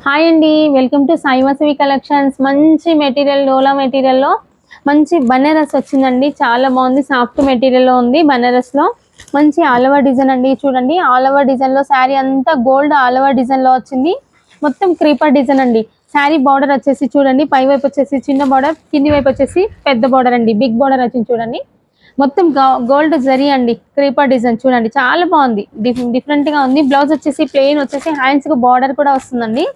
Hi అండి, welcome to Sai Vasavi collections. మంచి material, డోలా మెటీరియల్లో మంచి బనారస్ వచ్చిందండి. చాలా బాగుంది, సాఫ్ట్ మెటీరియల్లో ఉంది. బనారస్లో మంచి ఆల్ ఓవర్ డిజైన్ అండి. చూడండి, ఆల్ ఓవర్ డిజైన్లో శారీ అంతా గోల్డ్ ఆల్ ఓవర్ డిజైన్లో వచ్చింది. మొత్తం క్రీపర్ డిజైన్ అండి. శారీ బార్డర్ వచ్చేసి చూడండి, పై వైపు వచ్చేసి చిన్న బార్డర్, కింది వైపు వచ్చేసి పెద్ద బార్డర్ అండి. బిగ్ బార్డర్ వచ్చింది చూడండి. మొత్తం గోల్డ్ జరీ అండి. క్రీపర్ డిజైన్ చూడండి, చాలా బాగుంది, డిఫరెంట్ గా ఉంది. బ్లౌజ్ వచ్చేసి ప్లెయిన్ వచ్చేసి హ్యాండ్స్ కు బార్డర్ కూడా వస్తుందండి.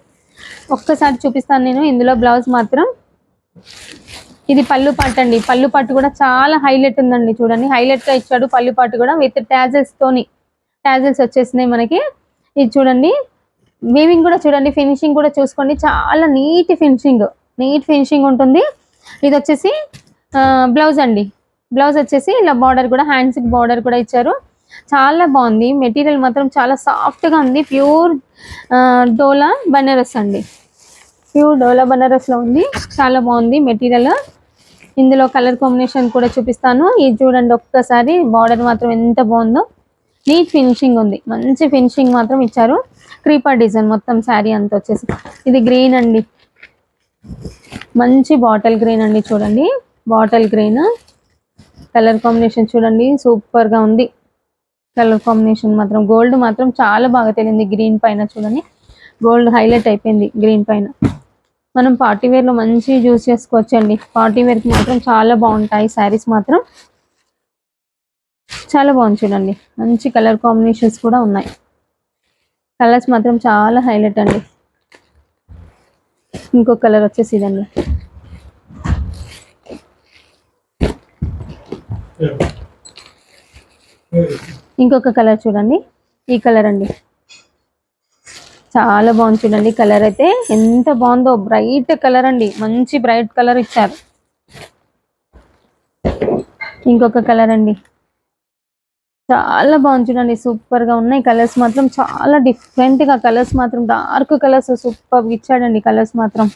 ఒక్కసారి చూపిస్తాను నేను. ఇందులో బ్లౌజ్ మాత్రం ఇది పళ్ళు పాటు అండి. పళ్ళు పాటు కూడా చాలా హైలైట్ ఉందండి. చూడండి, హైలైట్ గా ఇచ్చాడు. పళ్ళు పాటు కూడా విత్ టాజల్స్ తోని, టాజల్స్ వచ్చేసినాయి మనకి. ఇది చూడండి, వీవింగ్ కూడా చూడండి, ఫినిషింగ్ కూడా చూసుకోండి. చాలా నీట్ ఫినిషింగ్ ఉంటుంది. ఇది వచ్చేసి బ్లౌజ్ అండి. బ్లౌజ్ వచ్చేసి ఇలా బార్డర్ కూడా, హ్యాండ్స్ కి బార్డర్ కూడా ఇచ్చారు. చాలా బాగుంది మెటీరియల్ మాత్రం, చాలా సాఫ్ట్ గా ఉంది. ప్యూర్ డోలా బనారస్ అండి. ప్యూర్ డోలా బనారస్ లో ఉంది. చాలా బాగుంది మెటీరియల్. ఇందులో కలర్ కాంబినేషన్ కూడా చూపిస్తాను. ఇది చూడండి ఒక్కసారి, బార్డర్ మాత్రం ఎంత బాగుందో. నీట్ ఫినిషింగ్ ఉంది, మంచి ఫినిషింగ్ మాత్రం ఇచ్చారు. క్రీపర్ డిజైన్ మొత్తం శారీ అంతా వచ్చేసి. ఇది గ్రీన్ అండి, మంచి బాటిల్ గ్రీన్ అండి. చూడండి, బాటిల్ గ్రీన్ కలర్ కాంబినేషన్ చూడండి, సూపర్ గా ఉంది. కలర్ కాంబినేషన్ మాత్రం గోల్డ్ మాత్రం చాలా బాగా తెలియంది. గ్రీన్ పైన చూడండి, గోల్డ్ హైలైట్ అయిపోయింది గ్రీన్ పైన. మనం పార్టీ వేర్ లో మంచి యూజ్ చేసుకోవచ్చు అండి. పార్టీ వేర్ కి మాత్రం చాలా బాగుంటాయి శారీస్ మాత్రం. చాలా బాగుంది చూడండి, మంచి కలర్ కాంబినేషన్స్ కూడా ఉన్నాయి. కలర్స్ మాత్రం చాలా హైలైట్ అండి. ఇంకో కలర్ వచ్చేసి ఇదండి. ఇంకొక కలర్ చూడండి, ఈ కలర్ అండి. చాలా బాగుంది చూడండి, కలర్ అయితే ఎంత బాగుందో. బ్రైట్ కలర్ అండి, మంచి బ్రైట్ కలర్ ఇచ్చారు. ఇంకొక కలర్ అండి, చాలా బాగుంది చూడండి, సూపర్ గా ఉన్నాయి. కలర్స్ మాత్రం చాలా డిఫరెంట్ గా, కలర్స్ మాత్రం డార్క్ కలర్స్ సూపర్ ఇచ్చాడండి. కలర్స్ మాత్రం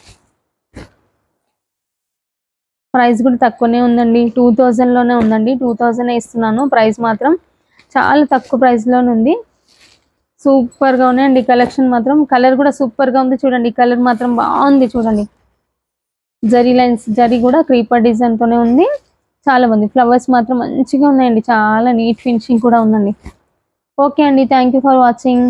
ప్రైస్ కూడా తక్కువనే ఉందండి. 2000 లోనే ఉందండి. 2000 ఇస్తున్నాను. ప్రైస్ మాత్రం చాలా తక్కువ ప్రైస్ లోనే ఉంది. సూపర్ గా ఉన్నాయండి కలెక్షన్ మాత్రం. కలర్ కూడా సూపర్ గా ఉంది చూడండి. కలర్ మాత్రం బాగుంది చూడండి. జరీ లైన్స్, జరీ కూడా క్రీపర్ డిజైన్ తోనే ఉంది. చాలా బాగుంది. ఫ్లవర్స్ మాత్రం మంచిగా ఉన్నాయండి. చాలా నీట్ ఫినిషింగ్ కూడా ఉందండి. ఓకే అండి, థ్యాంక్ యూ ఫర్ వాచింగ్.